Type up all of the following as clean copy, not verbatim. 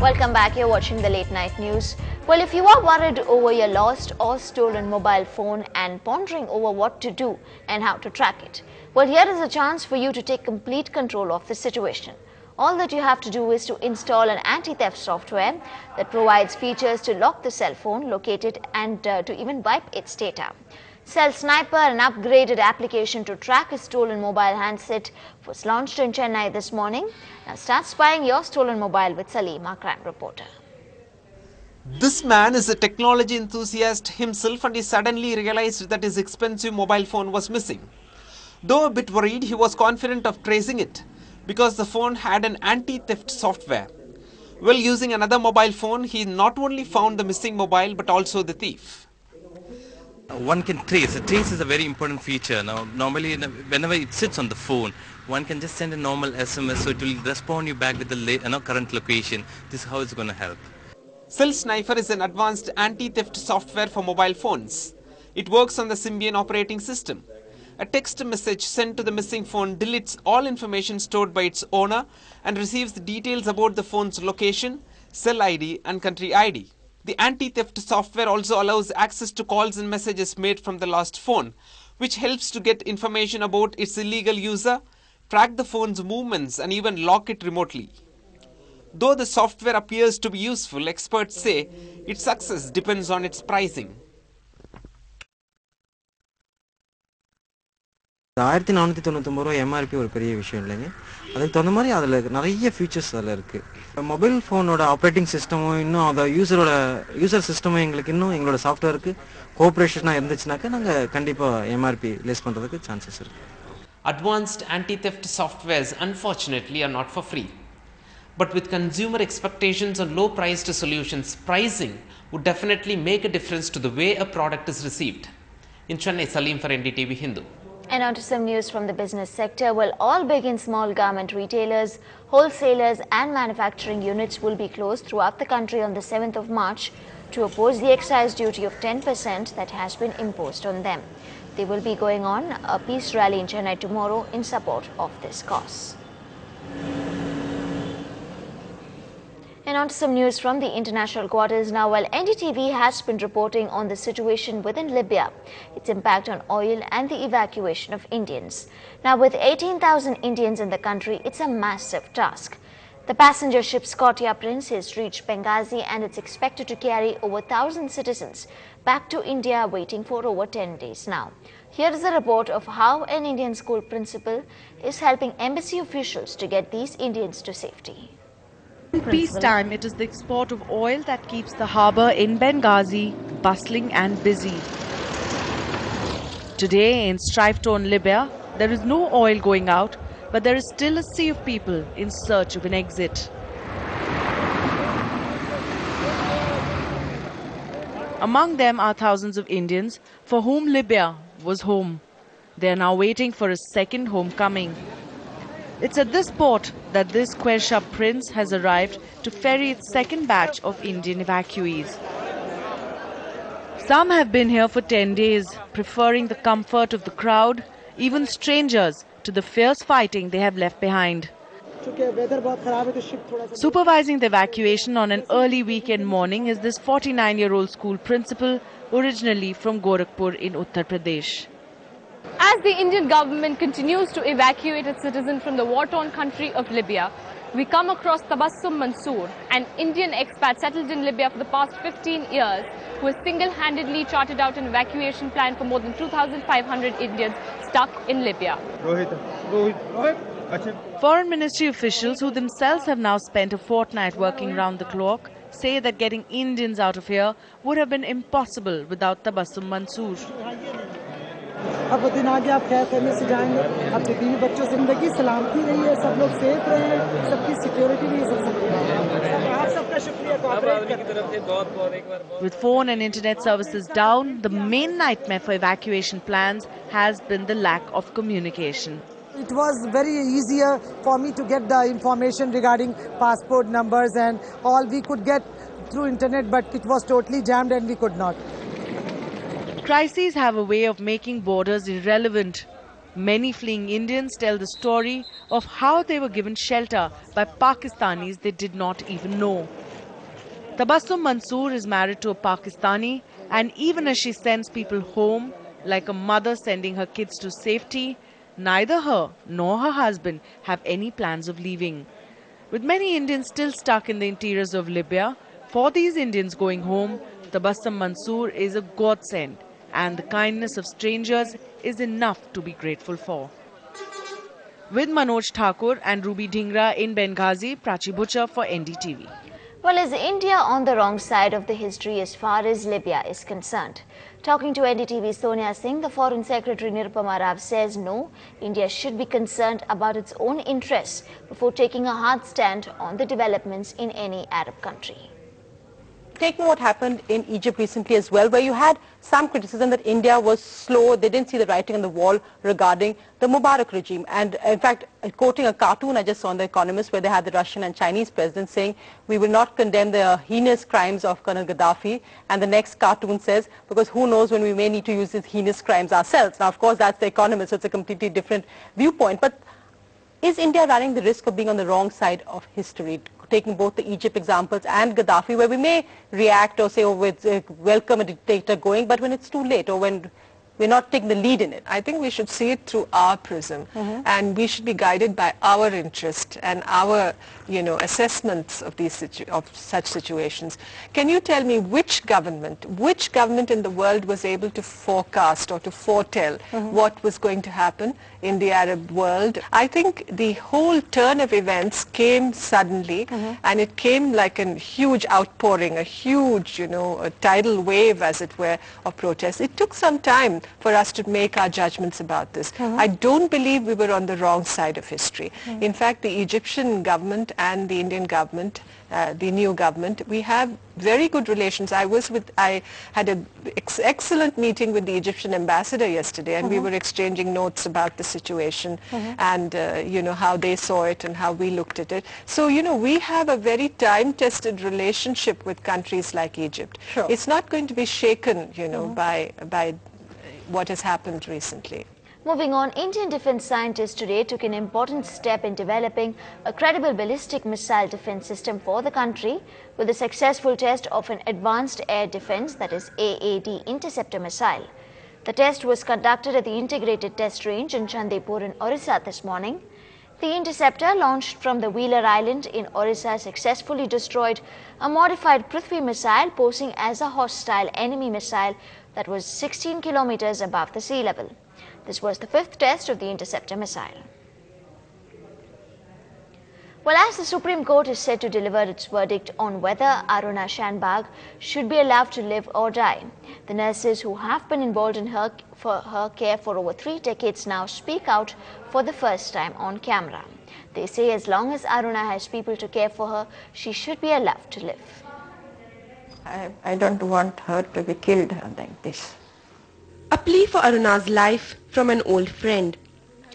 Welcome back. You're watching the Late Night News. Well, if you are worried over your lost or stolen mobile phone and pondering over what to do and how to track it, well, here is a chance for you to take complete control of the situation. All that you have to do is to install an anti-theft software that provides features to lock the cell phone, locate it, and to even wipe its data. Cell Sniper, an upgraded application to track a stolen mobile handset, was launched in Chennai this morning. Now start spying your stolen mobile with Salim, our crime reporter. This man is a technology enthusiast himself, and he suddenly realized that his expensive mobile phone was missing. Though a bit worried, he was confident of tracing it because the phone had an anti-theft software. While using another mobile phone, he not only found the missing mobile but also the thief. One can trace. A trace is a very important feature. Now, normally, whenever it sits on the phone, one can just send a normal SMS, so it will respond you back with the current location. This is how it's going to help. Cell Sniper is an advanced anti-theft software for mobile phones. It works on the Symbian operating system. A text message sent to the missing phone deletes all information stored by its owner and receives the details about the phone's location, cell ID, and country ID. The anti-theft software also allows access to calls and messages made from the lost phone, which helps to get information about its illegal user, track the phone's movements, and even lock it remotely. Though the software appears to be useful, experts say its success depends on its pricing. 1499 ரூபாய் MRP ஒரு பெரிய விஷயம் இல்லைங்க. அதுக்கு தகுந்த மாதிரி அதில் நிறைய ஃபீச்சர்ஸ் அதில் இருக்குது. மொபைல் ஃபோனோட ஆப்ரேட்டிங் சிஸ்டமும் இன்னும் அந்த யூசர் சிஸ்டமும் எங்களுக்கு இன்னும் எங்களோட சாஃப்ட்வேருக்கு கோஆப்ரேஷனாக இருந்துச்சுனாக்கா நாங்கள் கண்டிப்பாக MRP லெஸ் பண்ணுறதுக்கு சான்சஸ் இருக்குது. Advanced anti-theft softwares unfortunately are not for free. But with consumer expectations on low-priced solutions, pricing would definitely make a difference to the way a product is received. In Chennai, Salim for NDTV Hindu. And on to some news from the business sector. Well, all big and small garment retailers, wholesalers and manufacturing units will be closed throughout the country on the 7th of March to oppose the excise duty of 10% that has been imposed on them. They will be going on a peace rally in Chennai tomorrow in support of this cause. And on to some news from the international quarters now. While NDTV has been reporting on the situation within Libya, its impact on oil and the evacuation of Indians. Now, with 18,000 Indians in the country, it's a massive task. The passenger ship Scotia Prince has reached Benghazi and it's expected to carry over 1,000 citizens back to India, waiting for over 10 days now. Here is a report of how an Indian school principal is helping embassy officials to get these Indians to safety. In peacetime, it is the export of oil that keeps the harbour in Benghazi bustling and busy. Today, in strife-torn Libya, there is no oil going out, but there is still a sea of people in search of an exit. Among them are thousands of Indians for whom Libya was home. They are now waiting for a second homecoming. It's at this port that this Scotia Prince has arrived to ferry its second batch of Indian evacuees. Some have been here for 10 days, preferring the comfort of the crowd, even strangers, to the fierce fighting they have left behind. Supervising the evacuation on an early weekend morning is this 49-year-old school principal, originally from Gorakhpur in Uttar Pradesh. As the Indian government continues to evacuate its citizens from the war-torn country of Libya, we come across Tabassum Mansoor, an Indian expat settled in Libya for the past 15 years, who has single-handedly charted out an evacuation plan for more than 2,500 Indians stuck in Libya. Foreign Ministry officials, who themselves have now spent a fortnight working round the clock, say that getting Indians out of here would have been impossible without Tabassum Mansoor. अब वो दिन आ गया, आप खैर खैरियत से जाएंगे, अब बीवी बच्चों जिंदगी सलामती रही है, सब लोग सेफ रहे हैं, सबकी सिक्योरिटी भी आप सबका शुक्रिया कोऑपरेट करते। With phone and internet services down, the main nightmare for evacuation plans has been the lack of communication. It was very easier for me to get the information regarding passport numbers and all we could get through internet, but it was totally jammed and we could not. Crises have a way of making borders irrelevant. Many fleeing Indians tell the story of how they were given shelter by Pakistanis they did not even know. Tabassum Mansoor is married to a Pakistani, and even as she sends people home, like a mother sending her kids to safety, neither her nor her husband have any plans of leaving. With many Indians still stuck in the interiors of Libya, for these Indians going home, Tabassum Mansoor is a godsend, and the kindness of strangers is enough to be grateful for. With Manoj Thakur and Ruby Dhingra in Benghazi, Prachi Butcher for NDTV. Well, is India on the wrong side of the history as far as Libya is concerned? Talking to NDTV's Sonia Singh, the Foreign Secretary Nirupama Rao says no, India should be concerned about its own interests before taking a hard stand on the developments in any Arab country. Taking what happened in Egypt recently as well, where you had some criticism that India was slow, they didn't see the writing on the wall regarding the Mubarak regime. And in fact, quoting a cartoon I just saw on The Economist, where they had the Russian and Chinese presidents saying, we will not condemn the heinous crimes of Colonel Gaddafi. And the next cartoon says, because who knows when we may need to use these heinous crimes ourselves. Now, of course, that's The Economist, so it's a completely different viewpoint. But is India running the risk of being on the wrong side of history? Taking both the Egypt examples and Gaddafi, where we may react or say, oh, it's welcome a dictator going, but when it's too late or when we're not taking the lead in it. I think we should see it through our prism, and we should be guided by our interest and our, assessments of such situations. Can you tell me which government in the world was able to forecast or to foretell what was going to happen in the Arab world? I think the whole turn of events came suddenly, and it came like a huge outpouring, a huge, a tidal wave, as it were, of protests. It took some time for us to make our judgments about this. I don't believe we were on the wrong side of history. In fact, the Egyptian government and the Indian government, the new government, we have very good relations. I had an excellent meeting with the Egyptian ambassador yesterday, and we were exchanging notes about the situation and, how they saw it and how we looked at it. So, we have a very time-tested relationship with countries like Egypt. Sure. It's not going to be shaken, by what has happened recently. Moving on, Indian defense scientists today took an important step in developing a credible ballistic missile defense system for the country with the successful test of an advanced air defense, that is AAD, interceptor missile. The test was conducted at the integrated test range in Chandipur in Orissa this morning. The interceptor, launched from the Wheeler Island in Orissa, successfully destroyed a modified Prithvi missile posing as a hostile enemy missile that was 16 kilometers above the sea level. This was the fifth test of the interceptor missile. Well, as the Supreme Court is set to deliver its verdict on whether Aruna Shanbag should be allowed to live or die, the nurses who have been involved in her care for over 3 decades now speak out for the first time on camera. They say as long as Aruna has people to care for her, she should be allowed to live. I don't want her to be killed like this. A plea for Aruna's life from an old friend.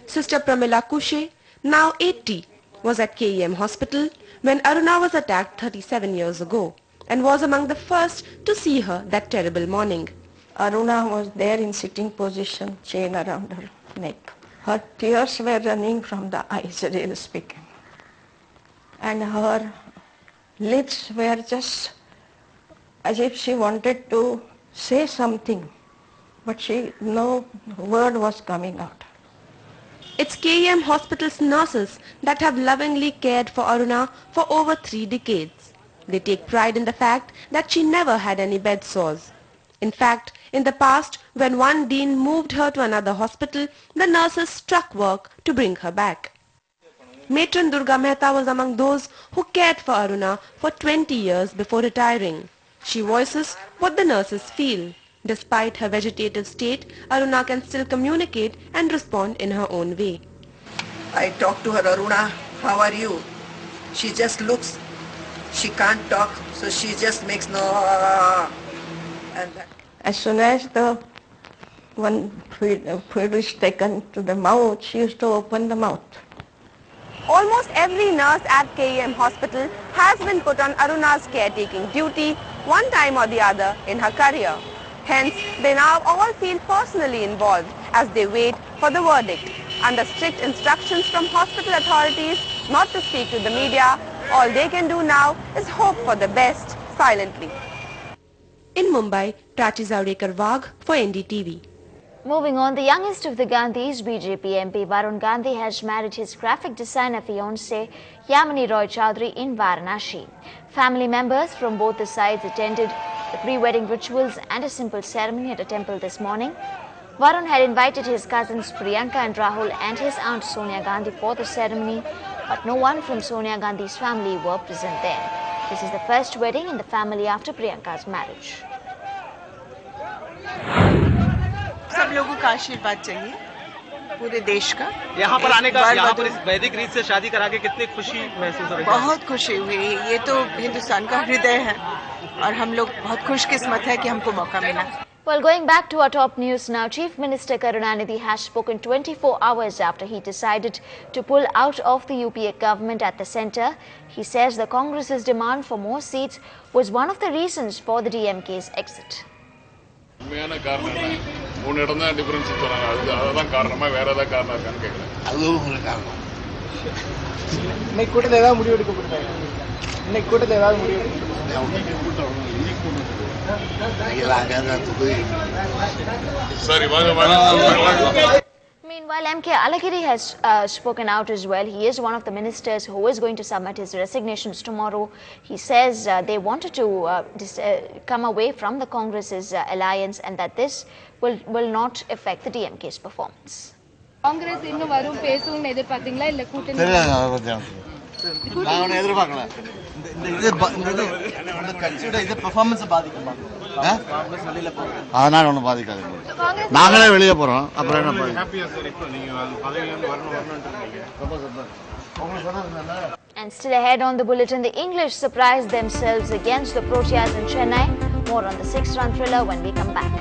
Sister Pramila Kushe, now 80, was at KEM hospital when Aruna was attacked 37 years ago and was among the first to see her that terrible morning. Aruna was there in sitting position, chain around her neck. Her tears were running from the eyes, really speaking. And her lips were just as if she wanted to say something, but no word was coming out. It's KEM hospital's nurses that have lovingly cared for Aruna for over 3 decades. They take pride in the fact that she never had any bed sores. In fact, in the past, when one dean moved her to another hospital, the nurses struck work to bring her back. Matron Durga Mehta was among those who cared for Aruna for 20 years before retiring. She voices what the nurses feel. Despite her vegetative state, Aruna can still communicate and respond in her own way. I talk to her, Aruna, how are you? She just looks, she can't talk, so she just makes no, and that. As soon as the one food is taken to the mouth, she used to open the mouth. Almost every nurse at KEM hospital has been put on Aruna's caretaking duty one time or the other in her career. Hence, they now all feel personally involved as they wait for the verdict. Under strict instructions from hospital authorities not to speak to the media, all they can do now is hope for the best, silently. In Mumbai, Prachi Zavadekar Wagh for NDTV. Moving on, the youngest of the Gandhis, BJP MP Varun Gandhi has married his graphic designer fiancée Yamini Roy Chaudhary in Varanasi. Family members from both the sides attended the pre-wedding rituals and a simple ceremony at a temple this morning. Varun had invited his cousins Priyanka and Rahul and his aunt Sonia Gandhi for the ceremony, but no one from Sonia Gandhi's family were present there. This is the first wedding in the family after Priyanka's marriage. सब लोगों का आशीर्वाद चाहिए पूरे देश का। यहाँ पर आने का, यहाँ पर इस वैदिक रीत से शादी करा के कितनी खुशी महसूस हो रही है? बहुत खुशी हुई। ये तो हिंदुस्तान का हृदय है और हम लोग बहुत खुशकिस्मत है कि हमको मौका मिला। Well, going back to our top news now, Chief Minister Karunanidhi has spoken 24 hours after he decided to pull out of the UPA government at the centre. He says the Congress's demand for more seats was one of the reasons for the DMK's exit. உண்மையான காரணம் என்ன? மூணு இடம் தான் difference சொன்னாங்க. அதுதான் காரணமா வேற ஏதாவது காரணம் இருக்கான்னு கேட்கல. அதுவும் ஒரு காரணம். இன்னைக்கு கூட்டத்தில் ஏதாவது முடிவு எடுக்கப்பட்டது? இன்னைக்கு கூட்டத்தில் ஏதாவது முடிவு சரி வாங்க வாங்க. Meanwhile, MK Alagiri has spoken out as well. He is one of the ministers who is going to submit his resignations tomorrow. He says they wanted to come away from the Congress's alliance and that this will not affect the DMK's performance. Congress இன்னும் வரும் பேசும்னு எதிர்பார்த்தீங்களா இல்ல கூட்டணி? நான் எதிர்பார்க்கல. இந்த கட்சியோட இது performance பாதிக்குமா? அதனால ஒன்றும் பாதிக்காது. நாங்களே வெளியே போறோம். அப்புறம் என்ன And still ahead on the bulletin, the English surprised themselves against the Proteas in Chennai. More on the 6-run thriller when we come back.